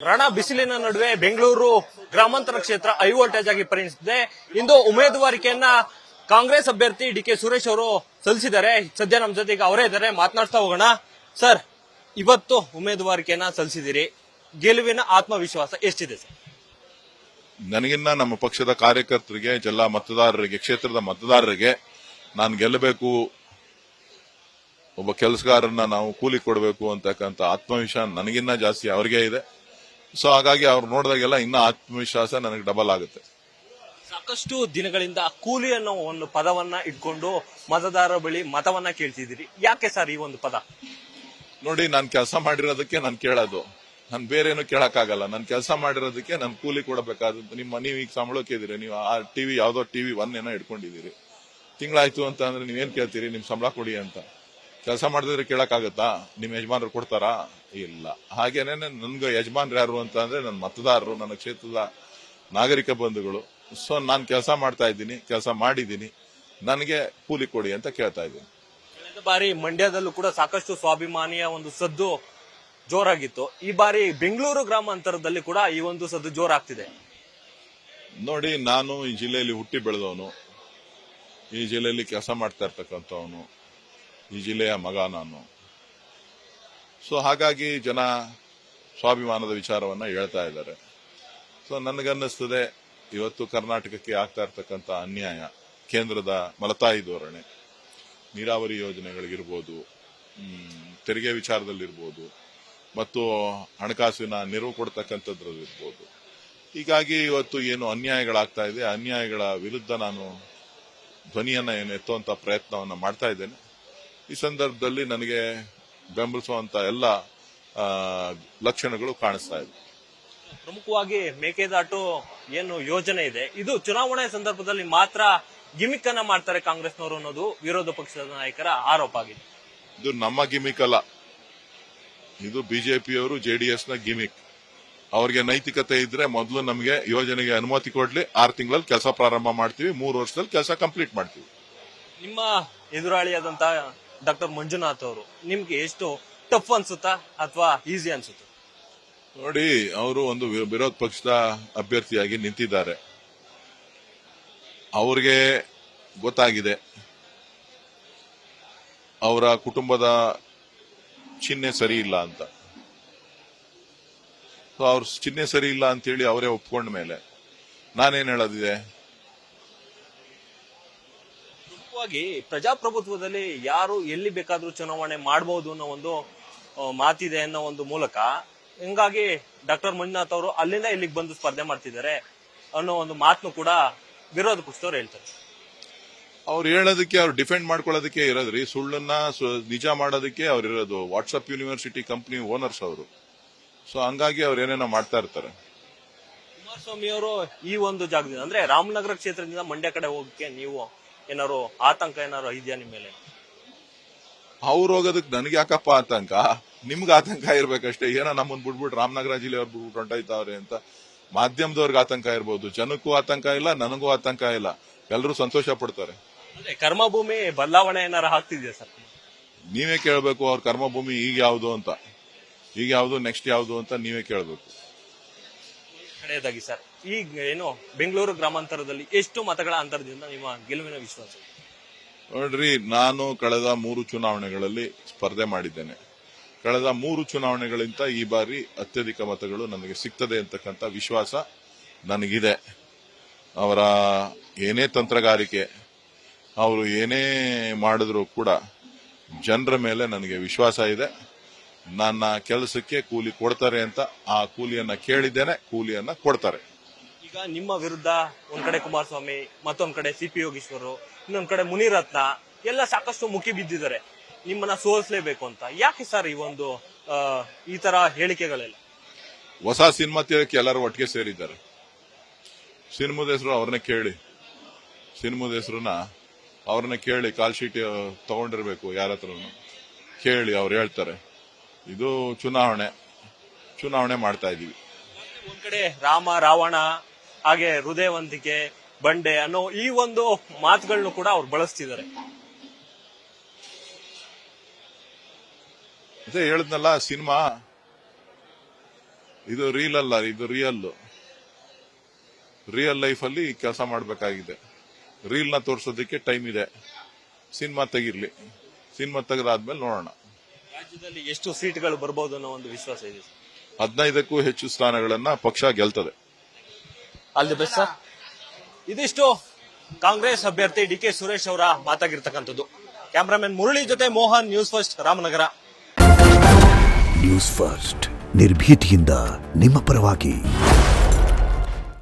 ರಣ ಬಿಸಿಲಿನ ನಡುವೆ ಬೆಂಗಳೂರು ಗ್ರಾಮಾಂತರ ಕ್ಷೇತ್ರ ಹೈ ವೋಲ್ಟೇಜ್ ಆಗಿ ಪರಿಣಮಿಸಿದೆ. ಇಂದು ಉಮೇದುವಾರಿಕೆಯನ್ನ ಕಾಂಗ್ರೆಸ್ ಅಭ್ಯರ್ಥಿ ಡಿ.ಕೆ. ಸುರೇಶ್ ಅವರು ಸಲ್ಲಿಸಿದ್ದಾರೆ. ಸದ್ಯ ನಮ್ಮ ಜೊತೆಗೆ ಅವರೇ ಇದ್ದಾರೆ, ಮಾತನಾಡ್ತಾ ಹೋಗೋಣ. ಸರ್, ಇವತ್ತು ಉಮೇದುವಾರಿಕೆಯನ್ನ ಸಲ್ಲಿಸಿದಿರಿ, ಗೆಲುವಿನ ಆತ್ಮವಿಶ್ವಾಸ ಎಷ್ಟಿದೆ ಸರ್? ನನಗಿನ್ನ ನಮ್ಮ ಪಕ್ಷದ ಕಾರ್ಯಕರ್ತರಿಗೆ, ಜಿಲ್ಲಾ ಮತದಾರರಿಗೆ, ಕ್ಷೇತ್ರದ ಮತದಾರರಿಗೆ ನಾನು ಗೆಲ್ಲಬೇಕು, ಒಬ್ಬ ಕೆಲಸಗಾರನ್ನ ನಾವು ಕೂಲಿ ಕೊಡಬೇಕು ಅಂತಕ್ಕಂಥ ಆತ್ಮವಿಶ್ವಾಸ ನನಗಿನ್ನ ಜಾಸ್ತಿ ಅವ್ರಿಗೆ ಇದೆ. ಸೊ ಹಾಗಾಗಿ ಅವ್ರು ನೋಡಿದಾಗೆಲ್ಲ ಇನ್ನ ಆತ್ಮವಿಶ್ವಾಸ ನನಗೆ ಡಬಲ್ ಆಗುತ್ತೆ. ಸಾಕಷ್ಟು ದಿನಗಳಿಂದ ಕೂಲಿ ಅನ್ನೋ ಒಂದು ಪದವನ್ನ ಇಟ್ಕೊಂಡು ಮತದಾರರ ಬಳಿ ಮತವನ್ನ ಕೇಳ್ತಿದ್ದೀರಿ, ಯಾಕೆ ಸರ್ ಈ ಒಂದು ಪದ? ನೋಡಿ, ನಾನು ಕೆಲಸ ಮಾಡಿರೋದಕ್ಕೆ ನಾನು ಕೇಳೋದು, ನಾನು ಬೇರೇನು ಕೇಳಕ್ಕಾಗಲ್ಲ. ನಾನು ಕೆಲಸ ಮಾಡಿರೋದಕ್ಕೆ ನಾನು ಕೂಲಿ ಕೊಡಬೇಕಾದಂತ. ನೀವು ಈಗ ಸಂಬಳಕ್ಕೆ ಇದ್ದೀರಿ, ನೀವು ಆ ಟಿವಿ ಯಾವ್ದೋ ಟಿವಿ 1 ಏನೋ ಇಟ್ಕೊಂಡಿದ್ದೀರಿ, ತಿಂಗಳಾಯ್ತು ಅಂತ ಅಂದ್ರೆ ನೀವೇನ್ ಕೇಳ್ತೀರಿ? ನಿಮ್ ಸಂಬಳ ಕೊಡಿ ಅಂತ. ಕೆಲಸ ಮಾಡಿದ್ರೆ ಕೇಳಕ್ಕಾಗತ್ತಾ? ನಿಮ್ ಯಜಮಾನರು ಕೊಡ್ತಾರಾ? ಇಲ್ಲ. ಹಾಗೇನೆ ನನ್ಗೆ ಯಜಮಾನ್ರು ಯಾರು ಅಂತ ಅಂದ್ರೆ ನನ್ನ ಮತದಾರರು, ನನ್ನ ಕ್ಷೇತ್ರದ ನಾಗರಿಕ ಬಂಧುಗಳು. ಸೊ ನಾನು ಕೆಲಸ ಮಾಡ್ತಾ ಇದ್ದೀನಿ, ಕೆಲಸ ಮಾಡಿದ್ದೀನಿ, ನನಗೆ ಕೂಲಿ ಕೊಡಿ ಅಂತ ಕೇಳ್ತಾ ಇದ್ದೀನಿ. ಕಳೆದ ಬಾರಿ ಮಂಡ್ಯದಲ್ಲೂ ಕೂಡ ಸಾಕಷ್ಟು ಸ್ವಾಭಿಮಾನಿಯ ಒಂದು ಸದ್ದು ಜೋರಾಗಿತ್ತು. ಈ ಬಾರಿ ಬೆಂಗಳೂರು ಗ್ರಾಮಾಂತರದಲ್ಲಿ ಕೂಡ ಈ ಒಂದು ಸದ್ದು ಜೋರಾಗ್ತಿದೆ. ನೋಡಿ, ನಾನು ಈ ಜಿಲ್ಲೆಯಲ್ಲಿ ಹುಟ್ಟಿ ಬೆಳೆದವನು, ಈ ಜಿಲ್ಲೆಯಲ್ಲಿ ಕೆಲಸ ಮಾಡ್ತಾ ಇರ್ತಕ್ಕಂಥವನು, ಈ ಜಿಲ್ಲೆಯ ಮಗ ನಾನು. ಸೊ ಹಾಗಾಗಿ ಜನ ಸ್ವಾಭಿಮಾನದ ವಿಚಾರವನ್ನ ಹೇಳ್ತಾ ಇದ್ದಾರೆ. ಸೊ ನನಗನ್ನಿಸ್ತದೆ, ಇವತ್ತು ಕರ್ನಾಟಕಕ್ಕೆ ಆಗ್ತಾ ಇರ್ತಕ್ಕಂಥ ಅನ್ಯಾಯ, ಕೇಂದ್ರದ ಮಲತಾಯಿ ಧೋರಣೆ, ನೀರಾವರಿ ಯೋಜನೆಗಳಿಗಿರ್ಬೋದು, ತೆರಿಗೆ ವಿಚಾರದಲ್ಲಿರ್ಬೋದು, ಮತ್ತು ಹಣಕಾಸಿನ ನೆರವು ಕೊಡ್ತಕ್ಕಂಥದ್ರಲ್ಲಿರ್ಬೋದು. ಹೀಗಾಗಿ ಇವತ್ತು ಏನು ಅನ್ಯಾಯಗಳಾಗ್ತಾ ಇದೆ, ಅನ್ಯಾಯಗಳ ವಿರುದ್ಧ ನಾನು ಧ್ವನಿಯನ್ನ ಎತ್ತುವಂತ ಪ್ರಯತ್ನವನ್ನ ಮಾಡ್ತಾ ಇದ್ದೇನೆ. ಈ ಸಂದರ್ಭದಲ್ಲಿ ನನಗೆ ಬೆಂಬಲಿಸುವಂತ ಎಲ್ಲ ಲಕ್ಷಣಗಳು ಕಾಣಿಸ್ತಾ ಇದೆ. ಪ್ರಮುಖವಾಗಿ ಮೇಕೆದಾಟು ಏನು ಯೋಜನೆ ಇದೆ, ಇದು ಚುನಾವಣೆ ಸಂದರ್ಭದಲ್ಲಿ ಮಾತ್ರ ಗಿಮಿಕ್ ಅನ್ನ ಮಾಡ್ತಾರೆ ಕಾಂಗ್ರೆಸ್ನವರು ಅನ್ನೋದು ವಿರೋಧ ಪಕ್ಷದ ನಾಯಕರ ಆರೋಪ ಆಗಿದೆ. ಇದು ನಮ್ಮ ಗಿಮಿಕ್ ಅಲ್ಲ, ಇದು ಬಿಜೆಪಿಯವರು ಜೆಡಿಎಸ್ ನ ಗಿಮಿಕ್. ಅವ್ರಿಗೆ ನೈತಿಕತೆ ಇದ್ರೆ ಮೊದಲು ನಮಗೆ ಯೋಜನೆಗೆ ಅನುಮತಿ ಕೊಡ್ಲಿ, 6 ತಿಂಗಳಲ್ಲಿ ಕೆಲಸ ಪ್ರಾರಂಭ ಮಾಡ್ತೀವಿ, 3 ವರ್ಷದಲ್ಲಿ ಕೆಲಸ ಕಂಪ್ಲೀಟ್ ಮಾಡ್ತೀವಿ. ನಿಮ್ಮ ಎದುರಾಳಿಯಾದಂತ ಡಾಕ್ಟರ್ ಮಂಜುನಾಥ್ ಅವರು ನಿಮ್ಗೆ ಎಷ್ಟು ಟಫ್ ಅನ್ಸುತ್ತಾ ಅಥವಾ ಈಸಿ ಅನ್ಸುತ್ತಾ? ನೋಡಿ, ಅವರು ಒಂದು ವಿರೋಧ ಪಕ್ಷದ ಅಭ್ಯರ್ಥಿಯಾಗಿ ನಿಂತಿದ್ದಾರೆ. ಅವ್ರಿಗೆ ಗೊತ್ತಾಗಿದೆ ಅವರ ಕುಟುಂಬದ ಚಿಹ್ನೆ ಸರಿ ಇಲ್ಲ ಅಂತ. ಸೊ ಅವ್ರ ಚಿಹ್ನೆ ಸರಿ ಇಲ್ಲ ಅಂತೇಳಿ ಅವರೇ ಒಪ್ಕೊಂಡ ಮೇಲೆ ನಾನೇನ್ ಹೇಳೋದಿದೆ? ಪ್ರಜಾಪ್ರಭುತ್ವದಲ್ಲಿ ಯಾರು ಎಲ್ಲಿ ಬೇಕಾದ್ರೂ ಚುನಾವಣೆ ಮಾಡಬಹುದು ಅನ್ನೋ ಒಂದು ಮಾತಿದೆ ಅನ್ನೋ ಒಂದು ಮೂಲಕ, ಹಿಂಗಾಗಿ ಡಾಕ್ಟರ್ ಮಂಜುನಾಥ್ ಅವರು ಅಲ್ಲಿಂದ ಇಲ್ಲಿಗೆ ಬಂದು ಸ್ಪರ್ಧೆ ಮಾಡ್ತಿದ್ದಾರೆ ಅನ್ನೋ ಒಂದು ಮಾತನ್ನು ಕೂಡ ವಿರೋಧ ಪಕ್ಷದವ್ರು ಹೇಳ್ತಾರೆ. ಅವ್ರು ಹೇಳೋದಕ್ಕೆ, ಅವ್ರು ಡಿಫೆಂಡ್ ಮಾಡ್ಕೊಳ್ಳೋದಕ್ಕೆ ಇರೋದ್ರಿ, ಸುಳ್ಳನ್ನ ನಿಜ ಮಾಡೋದಕ್ಕೆ ಅವ್ರು ಇರೋದು. ವಾಟ್ಸಪ್ ಯೂನಿವರ್ಸಿಟಿ ಕಂಪನಿ ಓನರ್ಸ್ ಅವರು. ಸೊ ಹಂಗಾಗಿ ಅವ್ರು ಏನೇನೋ ಮಾಡ್ತಾ ಇರ್ತಾರೆ. ಕುಮಾರಸ್ವಾಮಿ ಅವರು ಈ ಒಂದು ಜಾಗದಿಂದ ಅಂದ್ರೆ ರಾಮನಗರ ಕ್ಷೇತ್ರದಿಂದ ಮಂಡ್ಯ ಕಡೆ ಹೋಗಕ್ಕೆ ನೀವು ಏನಾರು ಆತಂಕ ಏನಾರು ಇದೆಯಾ ನಿಮ್ಮ ಮೇಲೆ? ಅವ್ರು ಹೋಗೋದಕ್ಕೆ ನನಗೆ ಯಾಕಪ್ಪ ಆತಂಕ? ನಿಮ್ಗೆ ಆತಂಕ ಇರ್ಬೇಕಷ್ಟೇ. ಏನೋ ನಮ್ಮನ್ನ ಬಿಡ್ಬಿಟ್ಟು ರಾಮನಗರ ಜಿಲ್ಲೆಯವ್ರು ಬಿಟ್ಬಿಟ್ಟು ಹೊಂಟೋಯ್ತಾವ್ರೆ ಅಂತ ಮಾಧ್ಯಮದವ್ರಿಗೆ ಆತಂಕ ಇರ್ಬೋದು. ಜನಕ್ಕೂ ಆತಂಕ ಇಲ್ಲ, ನನಗೂ ಆತಂಕ ಇಲ್ಲ, ಎಲ್ಲರೂ ಸಂತೋಷ ಪಡ್ತಾರೆ. ಕರ್ಮಭೂಮಿ ಬದಲಾವಣೆ ಏನಾರು ಆಗ್ತಿದ್ಯಾ ಸರ್? ನೀವೇ ಕೇಳಬೇಕು, ಅವ್ರ ಕರ್ಮಭೂಮಿ ಈಗ ಯಾವುದು ಅಂತ, ಈಗ ಯಾವುದು, ನೆಕ್ಸ್ಟ್ ಯಾವುದು ಅಂತ ನೀವೇ ಕೇಳಬೇಕು. ಕಡೆಯದಾಗಿ ಸರ್, ಈಗ ಏನು ಬೆಂಗಳೂರು ಗ್ರಾಮಾಂತರದಲ್ಲಿ ಎಷ್ಟು ಮತಗಳ ಅಂತರದಿಂದ ನಿಮ್ಮ ಗೆಲುವಿನ ವಿಶ್ವಾಸ? ನೋಡ್ರಿ, ನಾನು ಕಳೆದ 3 ಚುನಾವಣೆಗಳಲ್ಲಿ ಸ್ಪರ್ಧೆ ಮಾಡಿದ್ದೇನೆ. ಕಳೆದ 3 ಚುನಾವಣೆಗಳಿಂದ ಈ ಬಾರಿ ಅತ್ಯಧಿಕ ಮತಗಳು ನನಗೆ ಸಿಗ್ತದೆ ಅಂತಕ್ಕಂಥ ವಿಶ್ವಾಸ ನನಗಿದೆ. ಅವರ ಏನೇ ತಂತ್ರಗಾರಿಕೆ, ಅವರು ಏನೇ ಮಾಡಿದ್ರು ಕೂಡ ಜನರ ಮೇಲೆ ನನಗೆ ವಿಶ್ವಾಸ ಇದೆ. ನನ್ನ ಕೆಲಸಕ್ಕೆ ಕೂಲಿ ಕೊಡ್ತಾರೆ ಅಂತ ಆ ಕೂಲಿಯನ್ನ ಕೇಳಿದ್ದೇನೆ, ಕೂಲಿಯನ್ನ ಕೊಡ್ತಾರೆ. ಈಗ ನಿಮ್ಮ ವಿರುದ್ಧ ಒಂದ್ ಕಡೆ ಕುಮಾರಸ್ವಾಮಿ, ಮತ್ತೊಂದ್ ಕಡೆ ಸಿ.ಪಿ. ಯೋಗೀಶ್ವರು, ಇನ್ನೊಂದ್ ಕಡೆ ಮುನಿರತ್ನ ಎಲ್ಲ ಸಾಕಷ್ಟು ಮುಖಿ ಬಿದ್ದಿದ್ದಾರೆ ನಿಮ್ಮನ್ನ ಸೋಲಿಸಲೇಬೇಕು ಅಂತ. ಯಾಕೆ ಸರ್ ಈ ತರ ಹೇಳಿಕೆಗಳೆಲ್ಲ? ಹೊಸ ಸಿನಿಮಾ ತೀರಕ್ಕೆ ಎಲ್ಲರೂ ಒಟ್ಟಿಗೆ ಸೇರಿದ್ದಾರೆ. ಸಿನಿಮಾದ ಹೆಸರು ಅವ್ರನ್ನ ಕೇಳಿ, ಸಿನಿಮಾದ ಹೆಸರನ್ನ ಅವ್ರನ್ನ ಕೇಳಿ, ಕಾಲ್ ಶೀಟ್ ತಗೊಂಡಿರ್ಬೇಕು, ಯಾರ ಹತ್ರ ಕೇಳಿ, ಅವ್ರು ಹೇಳ್ತಾರೆ. ಇದು ಚುನಾವಣೆ ಮಾಡ್ತಾ ಇದೀವಿ. ಒಂದ್ ಕಡೆ ರಾಮ ರಾವಣ, ಹಾಗೆ ಹೃದಯವಂತಿಕೆ, ಬಂಡೆ ಅನ್ನೋ ಈ ಒಂದು ಮಾತುಗಳನ್ನು ಕೂಡ ಅವ್ರು ಬಳಸ್ತಿದ್ದಾರೆ. ಅದೇ ಹೇಳಿದ್ನಲ್ಲ, ಸಿನಿಮಾ ಇದು ರೀಲ್ ಅಲ್ಲ, ಇದು ರಿಯಲ್ ಲೈಫ್ ಅಲ್ಲಿ ಕೆಲಸ ಮಾಡಬೇಕಾಗಿದೆ. ರೀಲ್ ನ ತೋರಿಸೋದಕ್ಕೆ ಟೈಮ್ ಇದೆ. ಸಿನಿಮಾ ತೆಗಿರ್ಲಿ, ಸಿನಿಮಾ ತೆಗೆದಾದ್ಮೇಲೆ ನೋಡೋಣ. ರಾಜ್ಯದಲ್ಲಿ ಎಷ್ಟು ಸೀಟ್ಗಳು ಬರ್ಬೋದು ಅನ್ನೋ ಒಂದು ವಿಶ್ವಾಸ ಇದೆ? 15ಕ್ಕೂ ಹೆಚ್ಚು ಸ್ಥಾನಗಳನ್ನ ಪಕ್ಷ ಗೆಲ್ತದೆ. All the best sir. ಇದಿಷ್ಟು ಕಾಂಗ್ರೆಸ್ ಅಭ್ಯರ್ಥಿ ಡಿ.ಕೆ. ಸುರೇಶ್ ಅವರ ಮಾತಾಗಿರ್ತಕ್ಕಂಥದ್ದು. ಕ್ಯಾಮರಾಮನ್ ಮುರಳಿ ಜೊತೆ Mohan, news first, Ramanagara. News first ನಿರ್ಭೀತಿಯಿಂದ ನಿಮ್ಮ ಪರವಾಗಿ.